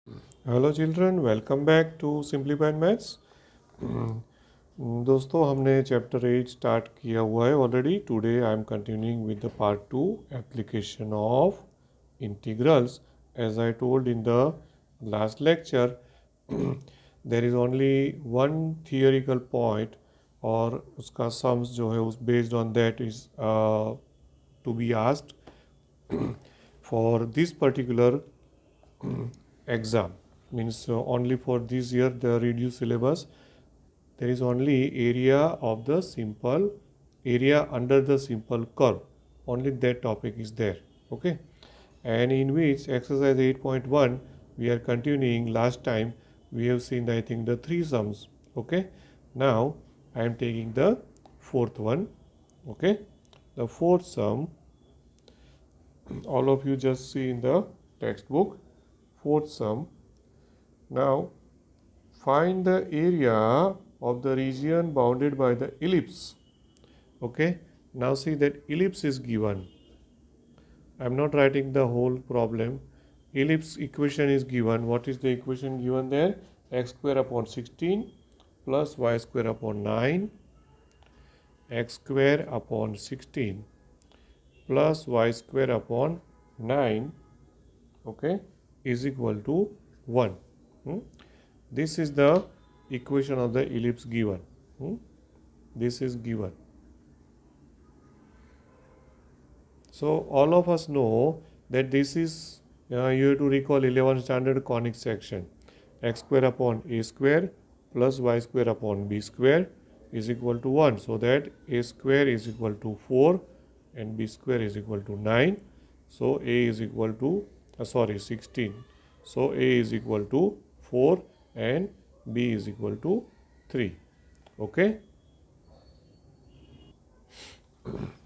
Hello children, welcome back to simplified maths. दोस्तों, हमने chapter 8 start किया हुआ है already. Today I am continuing with the part 2 application of integrals. As I told in the last lecture, there is only one theoretical point और उसका sums जो है उस based on that is to be asked for this particular exam. Means only for this year the reduced syllabus, there is only area of the simple area under the simple curve, only that topic is there. Okay, and in which exercise 8.1 we are continuing. Last time we have seen, I think, the three sums. Okay, now I am taking the fourth one. Okay, the fourth sum, all of you just see in the textbook. Fourth sum. Now find the area of the region bounded by the ellipse. Okay, now see that ellipse is given. I am not writing the whole problem. Ellipse equation is given. What is the equation given there? X square upon 16 plus y square upon 9, x square upon 16 plus y square upon 9, okay, is equal to 1. This is the equation of the ellipse given. This is given. So all of us know that this is, you have to recall 11th standard conic section. X square upon a square plus y square upon b square is equal to 1. So that a square is equal to 4 and b square is equal to 9. So a is equal to 16. So a is equal to 4 and b is equal to 3. Okay.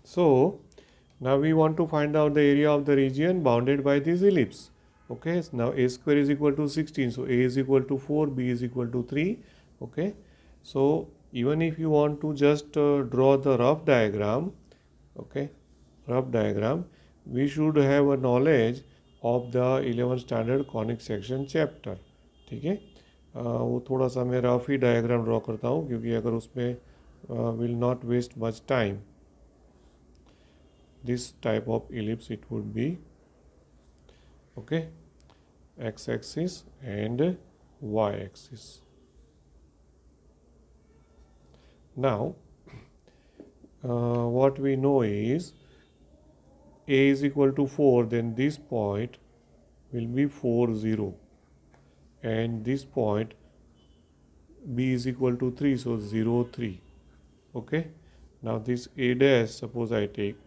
So now we want to find out the area of the region bounded by this ellipse. Okay, so now a square is equal to 16, so a is equal to 4, b is equal to 3. Okay, so even if you want to just draw the rough diagram, okay, rough diagram, we should have a knowledge of the 11th standard conic section chapter. ठीक है, वो थोड़ा सा मैं rough ही diagram draw करता हूँ क्योंकि अगर उसमें will not waste much time. This type of ellipse, it would be, okay, x-axis and y-axis. Now what we know is a is equal to 4, then this point will be 4 0, and this point b is equal to 3, so 0 3. Okay, now this a dash, suppose I take,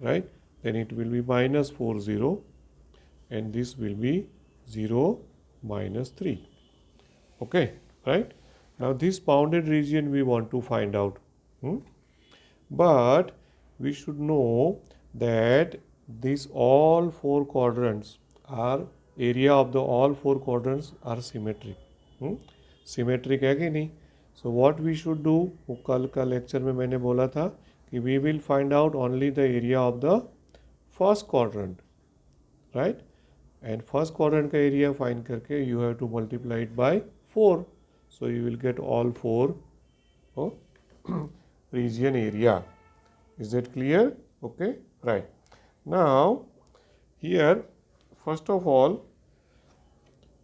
right, then it will be minus 4 0, and this will be 0 minus 3. Okay, right. Now this bounded region we want to find out. But we should know that these all four quadrants are, area of the all four quadrants are symmetric. Symmetric है कि नहीं? So what we should do, वो कल का lecture में मैंने बोला था कि we will find out only the area of the first quadrant, right? And first quadrant का area find करके you have to multiply it by 4. So you will get all four region area. Is that clear? Okay, right. Now here, first of all,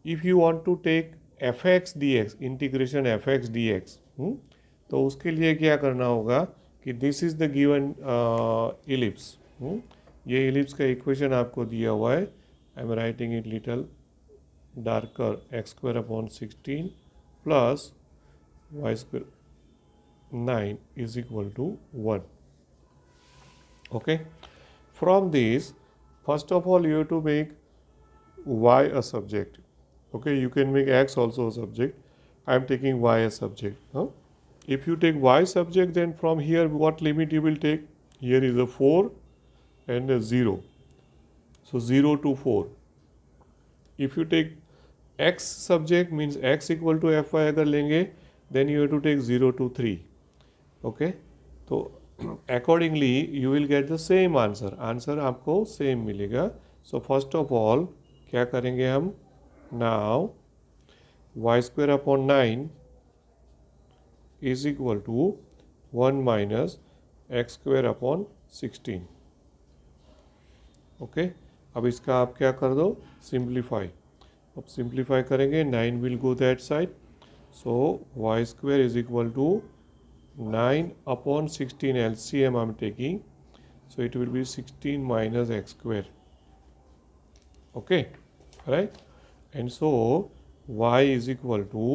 if you want to take fx dx, integration fx dx, तो उसके लिए क्या करना होगा कि this is the given ellipse. ये ellipse का equation आपको दिया हुआ है. I am writing it little darker. X square upon 16 plus y square 9 is equal to 1. Okay, from this, first of all you have to make y a subject. Okay, you can make x also a subject. I am taking y as subject. If you take y subject, then from here what limit you will take? Here is a 4 and a 0. So 0 to 4. If you take x subject, means x equal to fy अगर लेंगे, then you have to take 0 to 3. Okay, तो accordingly you will get the same answer. Answer आपको same मिलेगा. So first of all क्या करेंगे हम? Now y square upon 9 is equal to 1 minus x square upon 16. Okay अब इसका आप क्या कर दो, सिंप्लीफाई. अब सिंप्लीफाई करेंगे, 9 will go that side, so y square is equal to 9 upon 16 LCM I am taking, so it will be 16 minus x square. Okay, right? And so y is equal to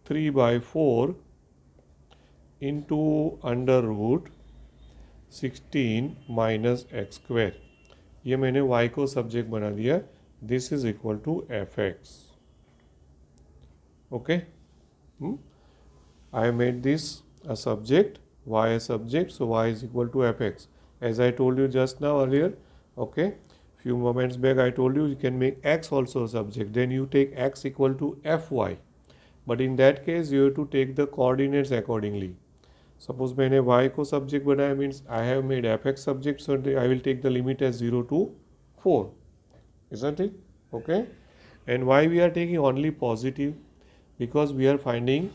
3 by 4 into under root 16 minus x square. ये मैंने y को subject बना दिया. This is equal to f x. Okay, I made this a subject, y a subject, so y is equal to fx. As I told you just now earlier, okay, few moments back I told you you can make x also a subject, then you take x equal to fy, but in that case you have to take the coordinates accordingly. Suppose मैंने y को subject बनाया, means I have made fx subject, so I will take the limit as 0 to 4, isn't it? Okay, and why we are taking only positive? Because we are finding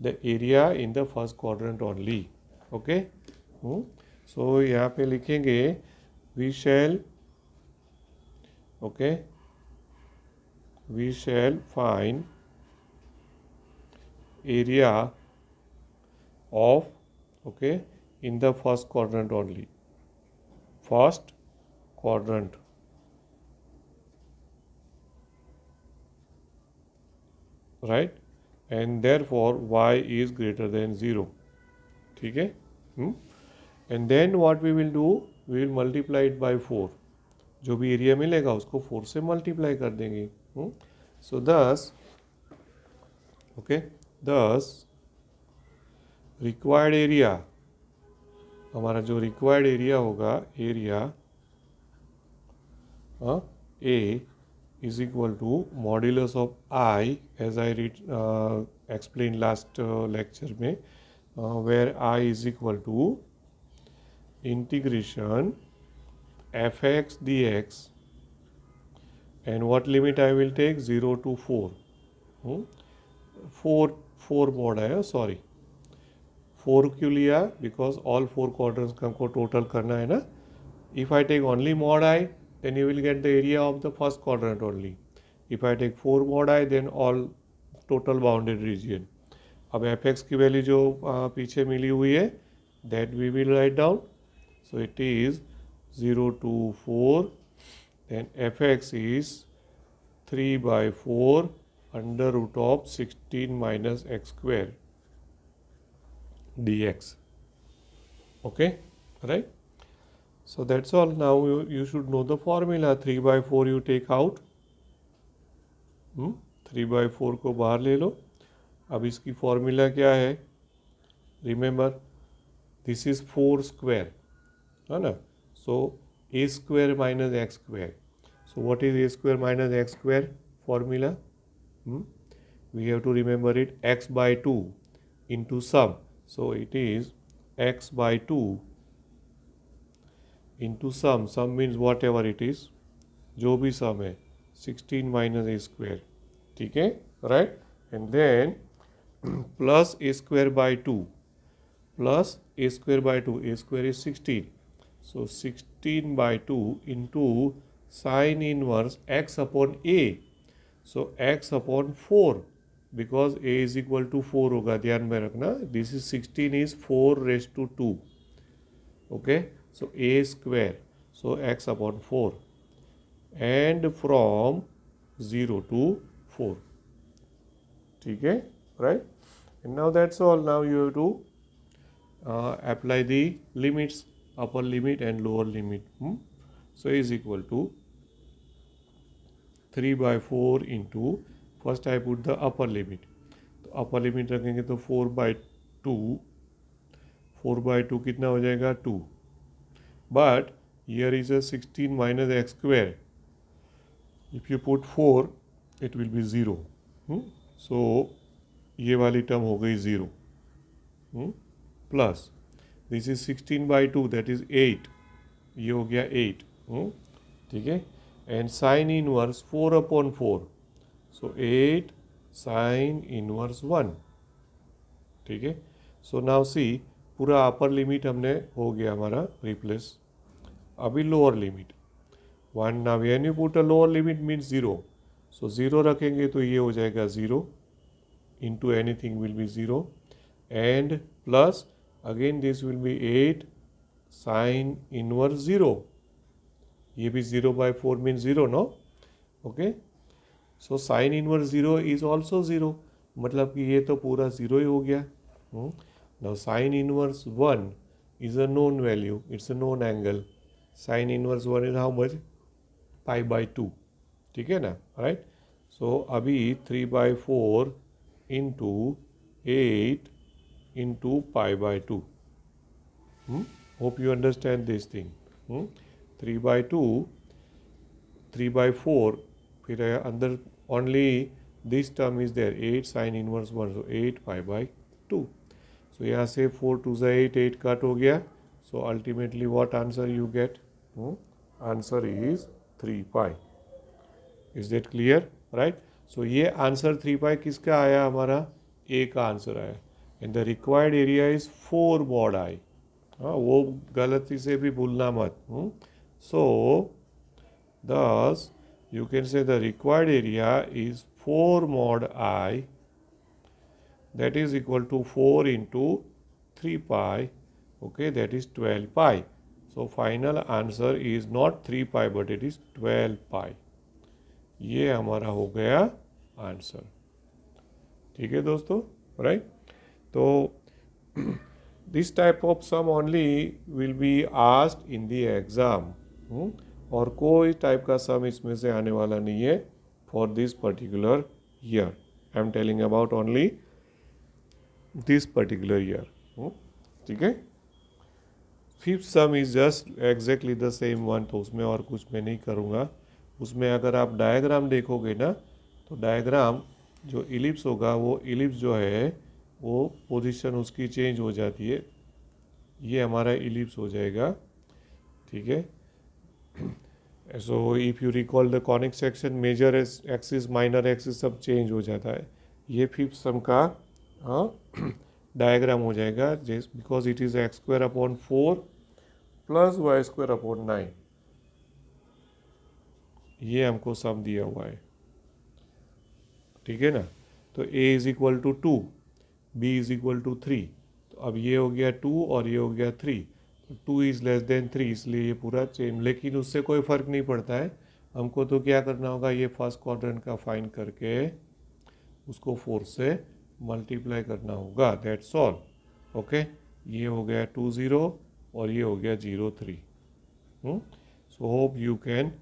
the area in the first quadrant only. Okay, so यहाँ पे लिखेंगे we shall, okay, we shall find area of, okay, in the first quadrant only, first quadrant, right? And therefore y is greater than 0. ठीक है? And then what we will do, we will multiply it by 4. जो भी area मिलेगा उसको 4 से multiply कर देंगे. So thus, okay, thus required area, हमारा जो रिक्वायर्ड एरिया होगा, area A is equal to modulus of I, as I explained last lecture में, where I is equal to integration fx dx, and what limit I will take, 0 to 4. 4 mod है, sorry, 4 क्यों लिया, because all 4 quadrants को total करना है ना. If I take only mod I, then you will get the area of the first quadrant only. If I take 4 mod I, then all total bounded region. अब fx की value जो पीछे मिली हुई है, that we will write down. So it is 0 to 4, then fx is 3 by 4 under root of 16 minus x square dx. Okay, right? So that's all. Now you should know the formula. 3 by 4 you take out. 3 by 4 को बाहर ले लो. अब इसकी formula क्या है? Remember, this is 4 square, है ना? So a square minus x square. So what is a square minus x square formula? We have to remember it, x by 2 into sum. So it is x by 2 into sum. Sum means whatever it is, जो भी sum है, 16 minus a square. ठीक है, right? And then plus a square by 2, plus a square by 2, a square is 16. So 16 by 2 into sine inverse x upon a. So x upon 4, because a is equal to 4 होगा, ध्यान में रखना. This is 16 is 4 raised to 2. Okay, so a square, so x upon 4, and from 0 to 4. ठीक है, right? And now that's all. Now you have to apply the limits, upper limit and lower limit. So is equal to 3 by 4 into, first I put the upper limit. तो upper limit रखेंगे तो 4 by 2. 4 by 2 कितना हो जाएगा, 2. But here is a 16 minus x square. If you put 4, it will be 0. So ये वाली term हो गई 0. Plus this is 16 by 2, that is 8. ये हो गया 8. ठीक है, and sin inverse 4 upon 4. So 8 sine inverse 1. ठीक है. सो नाउ सी, पूरा अपर लिमिट हमने हो गया हमारा रिप्लेस. अभी lower limit 1. Now when you put a lower limit means 0. सो 0 रखेंगे तो ये हो जाएगा 0 into anything will be 0, and plus again this will be 8 sine inverse 0. ये भी 0 by 4 means 0, no? Okay. So sine inverse 0 is also 0. मतलब कि ये तो पूरा 0 ही हो गया. Now sine inverse 1 is a known value. It's a known angle. Sine inverse 1 is how much? Pi by 2. ठीक है ना? Right? So अभी 3 by 4 into 8 into pi by 2. Hope you understand this thing. 3 by 2, 3 by 4, फिर अंदर only this term is there, 8 sin inverse 1, so 8 pi by 2. So यहाँ से 4 to the 8, 8 cut हो गया. So ultimately what answer you get? Answer is 3 pi. Is that clear? Right? सो ये answer 3 पाई किसका आया? हमारा ए का आंसर आया. And the required area is 4 mod i. हाँ, वो गलती से भी भूलना मत. सो दस you can say the required area is 4 mod i, that is equal to 4 into 3 pi. Okay, that is 12 pi. So final answer is not 3 pi but it is 12 pi. ये हमारा हो गया आंसर. ठीक है दोस्तों, राइट. तो this type of sum only will be asked in the exam. और कोई टाइप का सम इसमें से आने वाला नहीं है for this particular year. I am telling about only this particular year. ठीक है. Fifth some is just exactly the same one, तो उसमें और कुछ मैं नहीं करूँगा. उसमें अगर आप डायग्राम देखोगे ना, तो डायग्राम जो इलिप्स होगा, वो इलिप्स जो है वो पोजीशन उसकी चेंज हो जाती है. ये हमारा इलिप्स हो जाएगा. ठीक है. So if you recall the conic section, major axis minor axis सब चेंज हो जाता है. ये फिफ्थ सम का डायग्राम हो जाएगा, just because it is x square upon 4 plus y square upon 9. ये हमको सम दिया हुआ है. ठीक है ना. तो a is equal to 2, b is equal to 3. तो अब ये हो गया 2 और ये हो गया 3. तो 2 इज लेस देन 3, इसलिए ये पूरा चेन. लेकिन उससे कोई फ़र्क नहीं पड़ता है. हमको तो क्या करना होगा, ये फर्स्ट क्वाड्रेंट का फाइंड करके उसको 4 से मल्टीप्लाई करना होगा. That's all. ओके. ये हो गया 2 0 और ये हो गया 0 3. So hope you can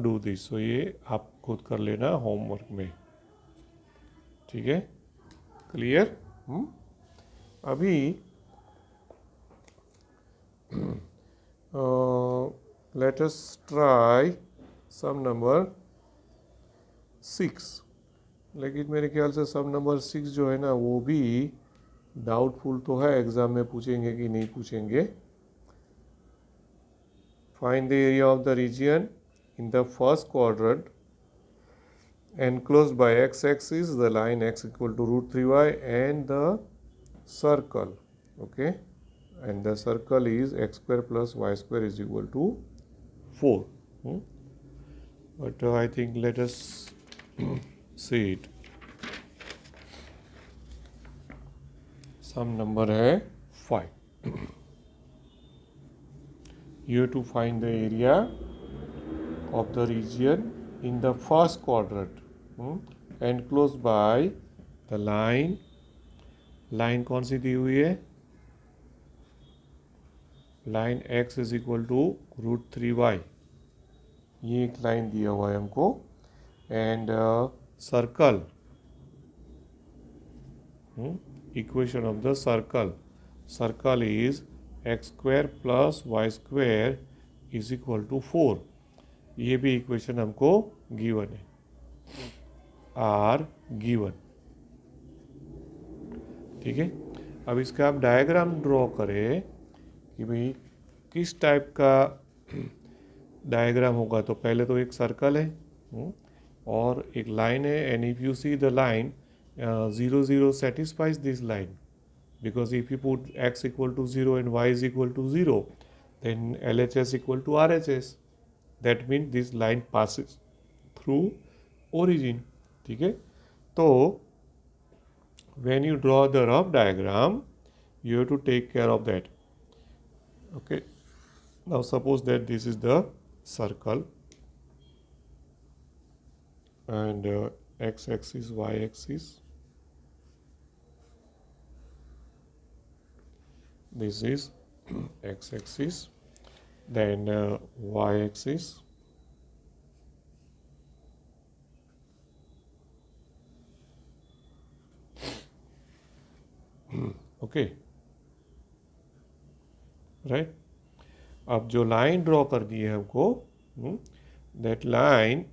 do this. So ये आप खुद कर लेना होमवर्क में. ठीक है. क्लियर. अभी let us try some number 6. लेकिन मेरे ख्याल से सम नंबर 6 जो है ना, वो भी डाउटफुल तो है, एग्जाम में पूछेंगे कि नहीं पूछेंगे. Find the area of the region in the first quadrant enclosed by x-axis, the line x equal to root 3y, and the circle. Okay, and the circle is x square plus y square is equal to 4. But I think let us see it. Some number है 5. You have to find the area of the region in the first quadrant enclosed by the line. Line कौन सी दी हुई है? Line x is equal to root 3y. ये एक line दिया हुआ है हमको. And circle, equation of the circle. Circle is x square plus y square is equal to 4. ये भी इक्वेशन हमको गिवन है, आर गिवन. ठीक है. अब इसका आप डायग्राम ड्रॉ करें कि भाई किस टाइप का डायग्राम होगा. तो पहले तो एक सर्कल है, और एक लाइन है, and if you see the line 0 0 satisfies this line, because if you put x equal to 0 and y is equal to 0, then LHS equal to RHS. That means this line passes through origin. ठीक है, तो when you draw the rough diagram, you have to take care of that. Okay, now suppose that this is the circle, and x axis, y axis, this is x axis, then y axis, okay, right. अब जो line draw कर दी है हमको, that line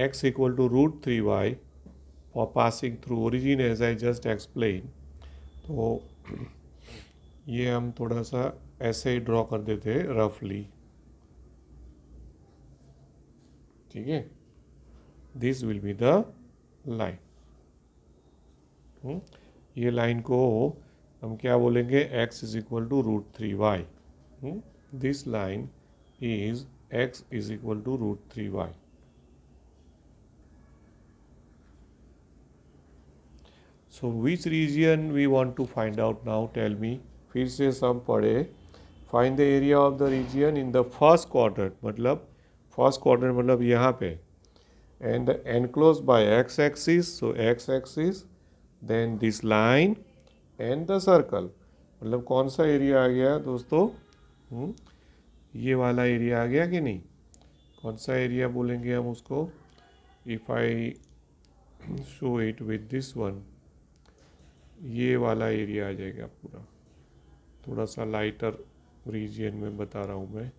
x equal to √3y for passing through origin as I just explained. तो ये हम थोड़ा सा ऐसे ही ड्रॉ कर देते हैं रफली, ठीक है. This will be the line. ये लाइन को हम क्या बोलेंगे, x is equal to √3y. This line is x is equal to √3y. So which region we want to find out now? Tell me. फिर से सब पढ़े. Find the area of the region in the first quadrant. मतलब first quadrant मतलब यहाँ पे. And the enclosed by x-axis. So x-axis. Then this line and the circle. मतलब कौन सा एरिया आ गया दोस्तों? ये वाला एरिया आ गया कि नहीं? कौन सा एरिया बोलेंगे हम उसको? If I show it with this one, ये वाला एरिया आ जाएगा पूरा. थोड़ा सा लाइटर रीजियन में बता रहा हूँ मैं.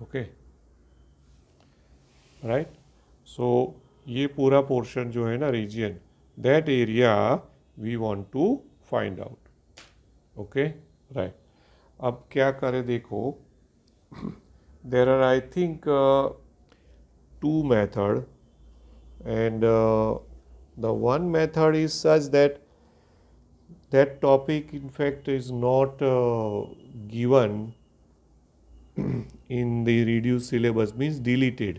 Okay, right. सो ये पूरा पोर्शन जो है ना region, that area we want to find out. Okay, right. अब क्या करें देखो, there are I think 2 method, and the one method is such that that topic in fact is not given in the reduced syllabus, means deleted.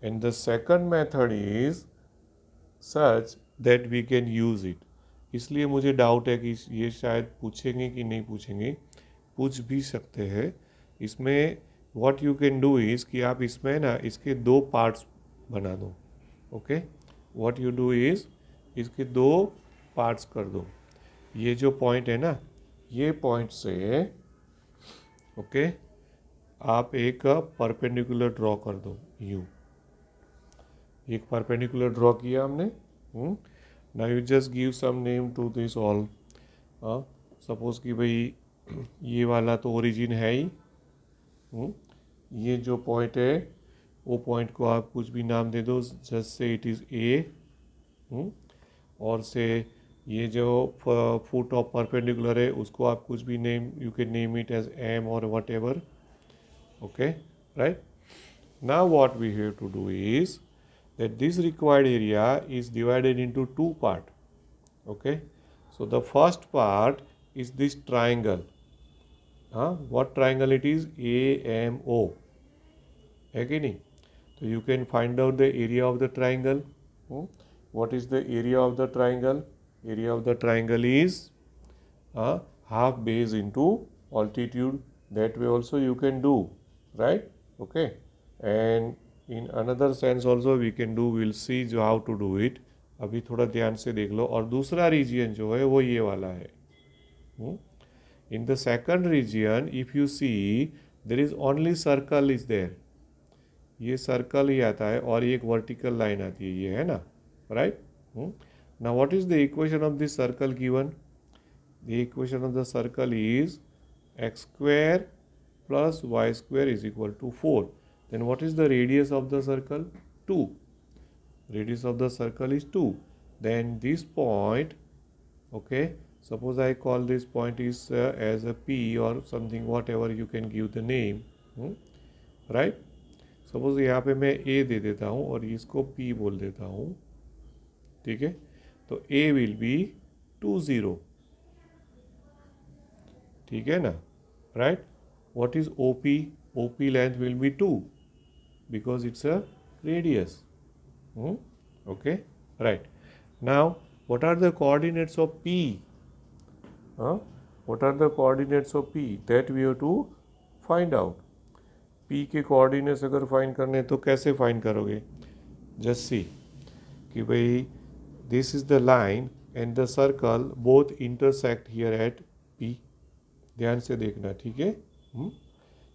And the second method is such that we can use it. इसलिए मुझे doubt है कि ये शायद पूछेंगे कि नहीं पूछेंगे. पूछ भी सकते हैं. इसमें what you can do is कि आप इसमें ना इसके 2 पार्ट्स बना दो. Okay, what you do is इसके 2 पार्ट्स कर दो. ये जो पॉइंट है ना, ये पॉइंट से ओके आप एक परपेंडिकुलर ड्रॉ कर दो. यू एक परपेंडिकुलर ड्रॉ किया हमने. Now you just give some name to this all. Suppose कि भाई ये वाला तो ओरिजिन है ही. ये जो पॉइंट है वो पॉइंट को आप कुछ भी नाम दे दो, just say it is a. और से ये जो फुट ऑफ परपेंडिकुलर है उसको आप कुछ भी name, you can name it as M or whatever. Okay, right. Now what we have to do is that this required area is divided into 2 parts. Okay, so the first part is this triangle. What triangle it is? AMO. है कि नहीं? So you can find out the area of the triangle. What is the area of the triangle? Area of the triangle is half base into altitude. That way also you can do, right? Okay, and in another sense also we can do. We'll see how to do it. अभी थोड़ा ध्यान से देख लो. और दूसरा region जो है वो ये वाला है. In the second region, if you see, there is only circle is there. ये सर्कल ही आता है और एक वर्टिकल लाइन आती है, ये है ना, right. Now what is the equation of this circle given? The equation of the circle is x square plus y square is equal to 4. Then what is the radius of the circle? 2. Radius of the circle is 2. Then this point, okay, Suppose I call this point is as a P or something, whatever you can give the name, right? Suppose यहाँ पे मैं A दे देता हूँ और इसको P बोल देता हूँ, ठीक है? तो A will be 2 0, ठीक है ना, right? What is OP? OP length will be 2 because it's a radius. Okay, right. Now, what are the coordinates of P? What are the coordinates of P? That we have to find out. P के coordinates अगर find करने तो कैसे find करोगे? Just see कि भाई this is the line and the circle both intersect here at P. ध्यान से देखना, ठीक है?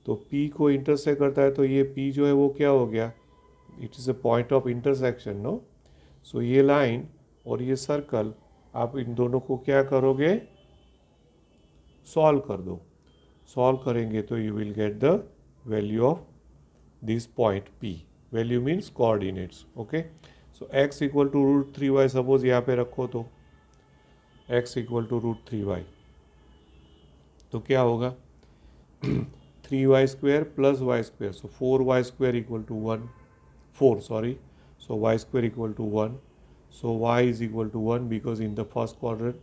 तो P को intersect करता है तो ये P जो है वो क्या हो गया? It is a point of intersection, no? So ये line और ये सर्कल आप इन दोनों को क्या करोगे? सॉल्व कर दो. सॉल्व करेंगे तो you will get the value of this point P. Value means coordinates. Okay, so x equal to √3y suppose यहाँ पे रखो तो x इक्वल टू √3y तो क्या होगा? 3y square plus y square, so 4y square equal to 1, 4 sorry, so y square equal to 1, so y is equal to 1 because in the first quadrant.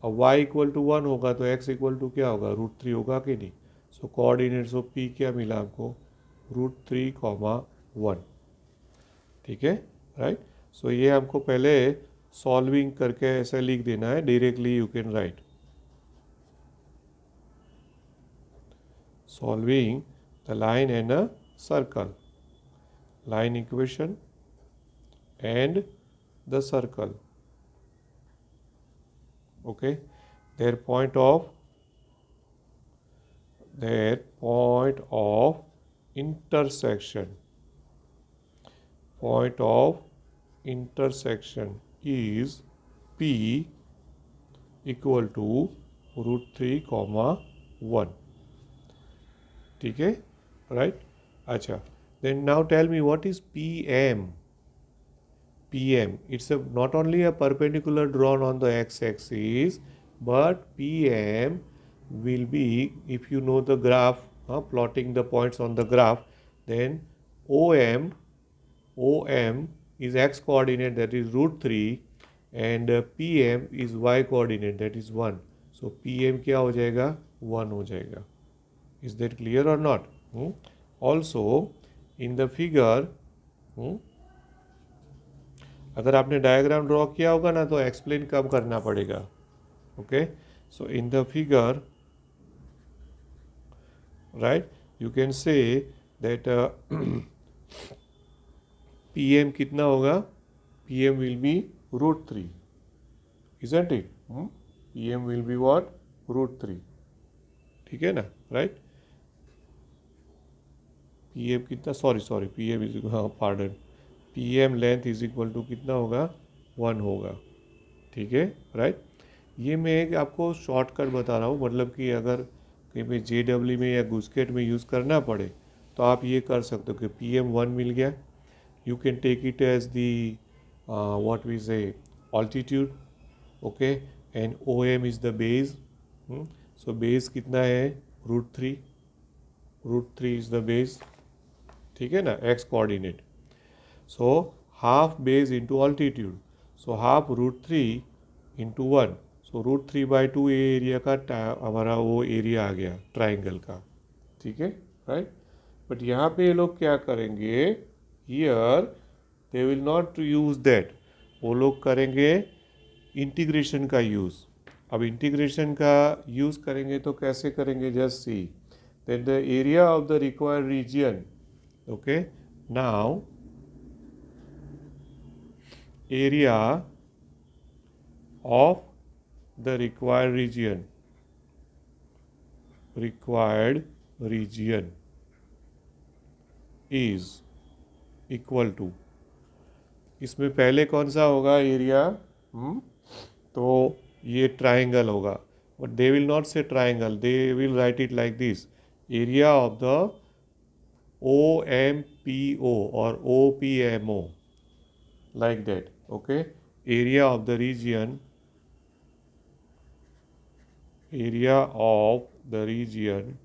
अब y equal to 1 होगा तो x equal to क्या होगा? √3 होगा कि नहीं? सो coordinates of P क्या मिला हमको? √3, 1, ठीक है, राइट. सो ये हमको पहले सॉल्विंग करके ऐसे लिख देना है. Directly you can write solving the line and a circle, line equation and the circle. Okay, their point of intersection, point of intersection is P equal to √3, 1. ठीक है, राइट. अच्छा, then now tell me what is PM? PM, it's not only a perpendicular drawn on the x-axis, but PM will be, if you know the graph, plotting the points on the graph, then OM is x coordinate, that is √3, and PM is y coordinate, that is 1. So PM क्या हो जाएगा? 1 हो जाएगा. Is that clear or not? Also, in the figure, अगर आपने diagram draw किया होगा ना तो एक्सप्लेन कब करना पड़ेगा. Okay, so in the figure, right, you can say that PM कितना होगा? PM will be √3, isn't it? PM will be what? √3, ठीक है ना, राइट. PM कितना? Sorry, PM is, pardon, PM length is equal to कितना होगा? 1 होगा, ठीक है, राइट. ये मैं एक आपको शॉर्टकट बता रहा हूँ, मतलब कि अगर कहीं पे JW में या गुस्केट में यूज़ करना पड़े तो आप ये कर सकते हो कि PM 1 मिल गया, you can take it as the what we say altitude. Okay, and OM is the base. So base कितना है? √3 इज़ द बेस, ठीक है ना, x coordinate. So half base into altitude, so half √3 into 1, सो √3/2 area का हमारा वो area आ गया triangle का, ठीक है, राइट. बट यहाँ पे ये लोग क्या करेंगे? Here they will not use that, वो लोग करेंगे इंटीग्रेशन का यूज़. अब इंटीग्रेशन का यूज़ करेंगे तो कैसे करेंगे? Just see that the area of the required region. Okay, now area of the required region is equal to, इसमें पहले कौन सा होगा एरिया? तो ये ट्राइंगल होगा, बट दे विल नॉट से triangle, they will write it like this, area of the OMPO और OPMO, like that. Okay, area of the region area of the region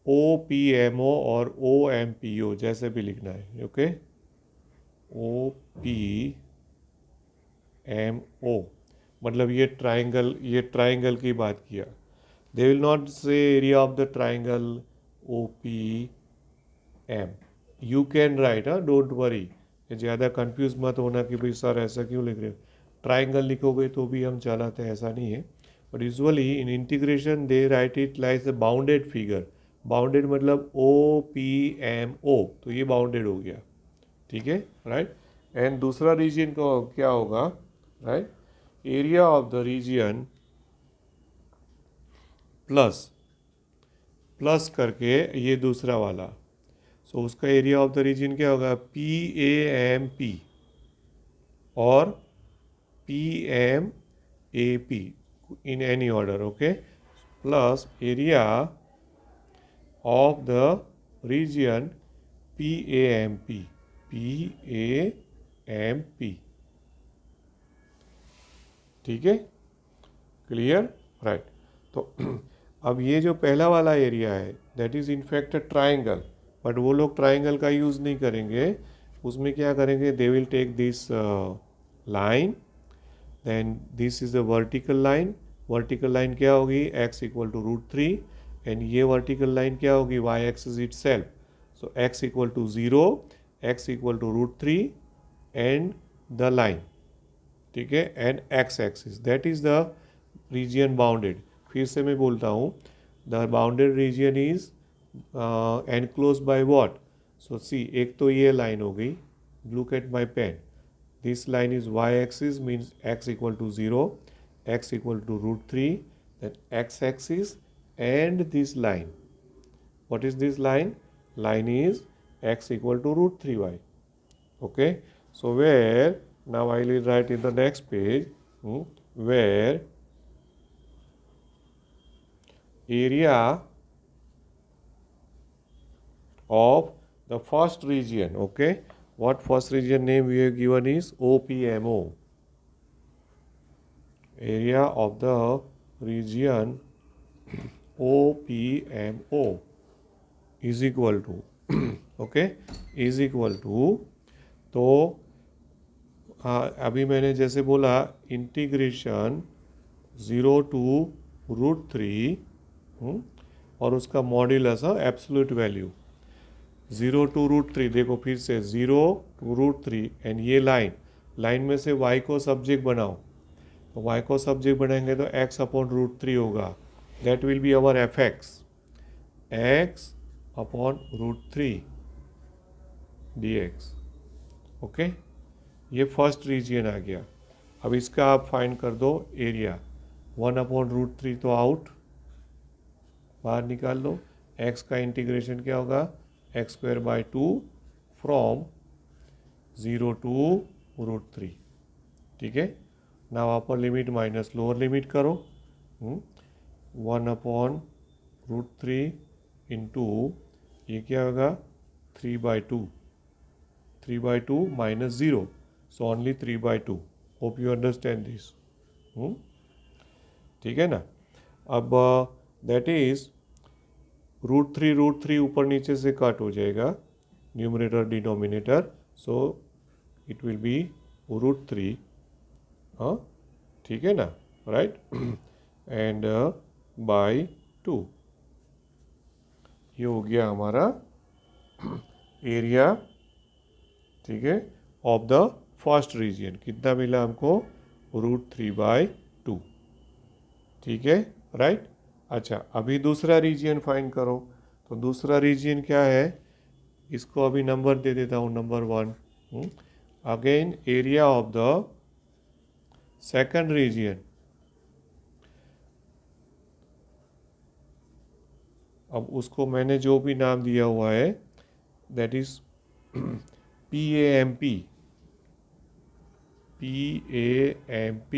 OPMO और OMPO जैसे भी लिखना है, ओके। OPMO मतलब ये triangle की बात किया। दे विल नॉट से area of the triangle OPM। You can write, don't worry, ज़्यादा कंफ्यूज मत होना कि भाई सर ऐसा क्यों लिख रहे हो। ट्राइंगल लिखोगे तो भी हम चलाते हैं, ऐसा नहीं है। But usually in integration they right it like a bounded figure. Bounded मतलब OPMO, तो ये बाउंडेड हो गया, ठीक है, राइट। एंड दूसरा रीजन का क्या होगा, right, area of the region plus plus करके ये दूसरा वाला, सो उसका एरिया ऑफ द रीजन क्या होगा, PAMP और PMAP in any order, okay, plus area of the region PAMP, ठीक है, क्लियर, राइट। तो अब ये जो पहला वाला एरिया है that is in fact a triangle, but वो लोग ट्राइंगल का यूज़ नहीं करेंगे। उसमें क्या करेंगे, they will take this line, then this is a vertical line. Vertical line क्या होगी, x इक्वल टू √3, एंड ये वर्टिकल लाइन क्या होगी, y axis itself. So x equal to 0, x equal to √3 and the line, ठीक है, and x axis, that is the region bounded. फिर से मैं बोलता हूँ, the bounded region is enclose by what. So see, एक तो ये लाइन हो गई, look at my pen, this line is y-axis, means x equal to 0, x equal to √3, then x-axis, and this line. What is this line? Line is x equal to √3y. Okay. So where, now I will write in the next page, where area of the first region, okay, what first region name we have given is OPMO. Area of the region OPMO is equal to okay, is equal to, तो अभी मैंने जैसे बोला integration 0 to √3 और उसका modulus absolute value 0 to √3। देखो फिर से 0 to √3 एंड ये लाइन में से y को सब्जेक्ट बनाओ, तो y को सब्जेक्ट बनाएंगे तो x अपॉन √3 होगा, that will be our fx, x upon √3 dx, okay. ये फर्स्ट रीजियन आ गया। अब इसका आप फाइंड कर दो एरिया, 1 अपॉन √3 तो आउट, बाहर निकाल लो। x का इंटीग्रेशन क्या होगा, x²/2 फ्रॉम 0 to √3, ठीक है। Now upper limit minus lower limit करो, 1 अपॉन √3 इंटू ये क्या होगा 3/2, 3/2 minus 0, so only 3/2। Hope you understand this, ठीक है ना। अब दैट इज √3 ऊपर नीचे से कट हो जाएगा, numerator denominator, so it will be √3, हाँ, ठीक है ना, राइट, एंड बाय 2। ये हो गया हमारा एरिया, ठीक है, ऑफ द फर्स्ट रीजियन। कितना मिला हमको, √3/2, ठीक है, राइट। अच्छा, अभी दूसरा रीजियन फाइंड करो। तो दूसरा रीजियन क्या है, इसको अभी नंबर दे देता हूँ, number 1। Again area of the second region, अब उसको मैंने जो भी नाम दिया हुआ है that is PAMP, PAMP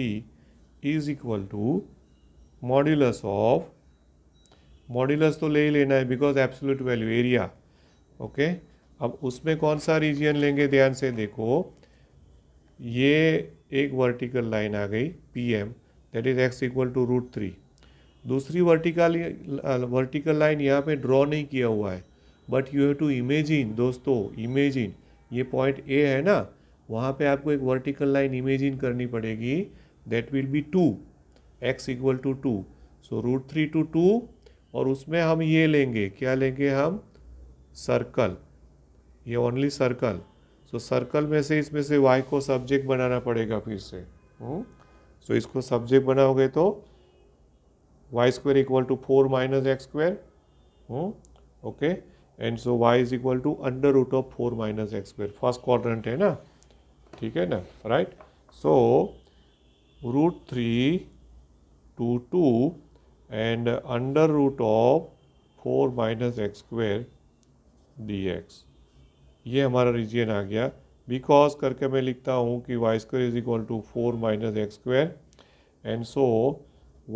is equal to modulus of, modulus तो ले ही लेना है because absolute value area, okay. अब उसमें कौन सा रीजियन लेंगे, ध्यान से देखो, ये एक वर्टिकल लाइन आ गई PM, that is x equal to √3। दूसरी वर्टिकल लाइन यहाँ पे ड्रॉ नहीं किया हुआ है, but you have to imagine दोस्तों, इमेजिन ये पॉइंट ए है ना, वहाँ पे आपको एक वर्टिकल लाइन इमेजिन करनी पड़ेगी, that will be 2, x equal to 2। So √3 to 2, और उसमें हम ये लेंगे, क्या लेंगे हम, सर्कल, ये ओनली सर्कल। सो सर्कल में से इसमें से y को सब्जेक्ट बनाना पड़ेगा फिर से। सो इसको सब्जेक्ट बनाओगे तो y square equal to 4 minus x square, okay, and so y is equal to under root of 4 minus x square. First quadrant है ना, ठीक है ना, right. So √3 to 2 and under root of 4 minus x square dx, ये हमारा region आ गया। Because करके मैं लिखता हूँ कि y square is equal to 4 minus x square, and so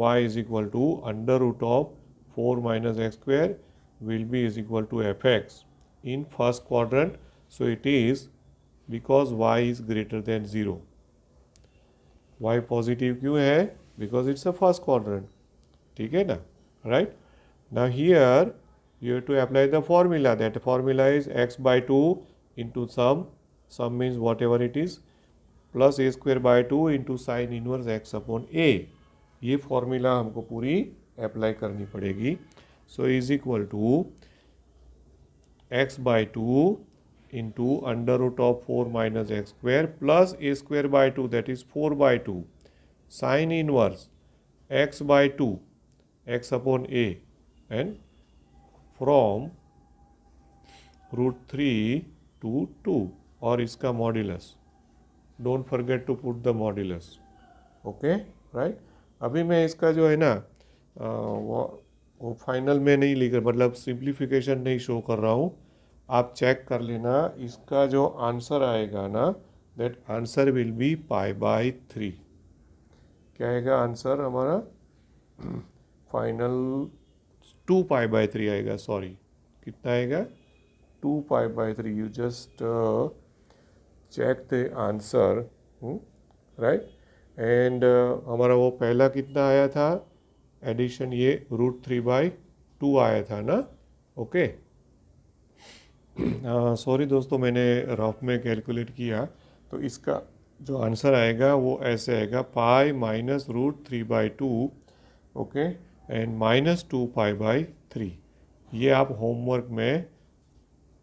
y is equal to under root of 4 minus x square will be is equal to fx in first quadrant. So it is because y is greater than 0. y positive क्यों है, because it's a first quadrant, ठीक है ना, right। Now here you have to apply the formula, that formula is x by 2 into sum means whatever it is, plus a square by 2 into sin inverse x upon a। ये formula हमको पूरी apply करनी पड़ेगी। So is equal to x by 2 into under root of 4 minus x square plus a square by 2, that is 4 by 2, sin inverse x by 2 x upon a, and from √3 to 2, और इसका modulus, don't forget to put the modulus, okay, right. अभी मैं इसका जो है ना वो final में नहीं लिख, मतलब सिंप्लीफिकेशन नहीं शो कर रहा हूँ, आप चेक कर लेना। इसका जो आंसर आएगा ना, दैट आंसर विल बी π/3। क्या आएगा आंसर हमारा, फाइनल 2 π/3 आएगा, सॉरी कितना आएगा, 2 π/3। You just check the answer, right. And हमारा वो पहला कितना आया था एडिशन, ये √3/2 आया था ना, ओके। सॉरी दोस्तों, मैंने रफ में कैलकुलेट किया, तो इसका जो आंसर आएगा वो ऐसे आएगा pi minus √3/2, okay, and minus 2 π/3। ये आप होमवर्क में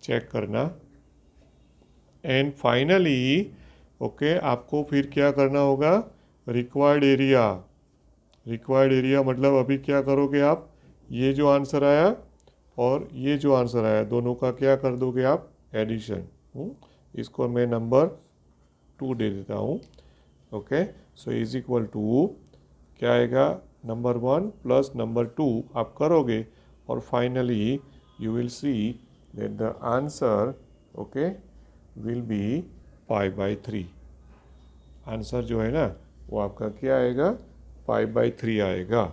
चेक करना। एंड फाइनली ओके, आपको फिर क्या करना होगा, रिक्वायर्ड एरिया मतलब अभी क्या करोगे आप, ये जो आंसर आया और ये जो आंसर आया, दोनों का क्या कर दोगे आप, एडिशन। इसको मैं नंबर 2 दे देता हूँ, okay. So is equal to क्या आएगा, नंबर 1 प्लस नंबर 2 आप करोगे, और finally you will see that the answer, okay, will be π/3। Answer जो है ना वो आपका क्या आएगा, π/3 आएगा,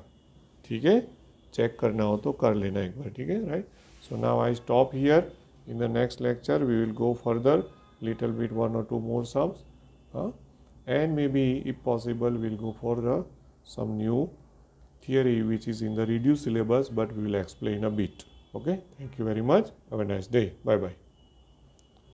ठीक है। चेक करना हो तो कर लेना एक बार, ठीक है, right. So now I stop here, in the next lecture we will go further little bit 1 or 2 more sums, and maybe if possible we'll go for some new theory which is in the reduced syllabus, but we will explain a bit, okay। Thank you very much, have a nice day, bye bye।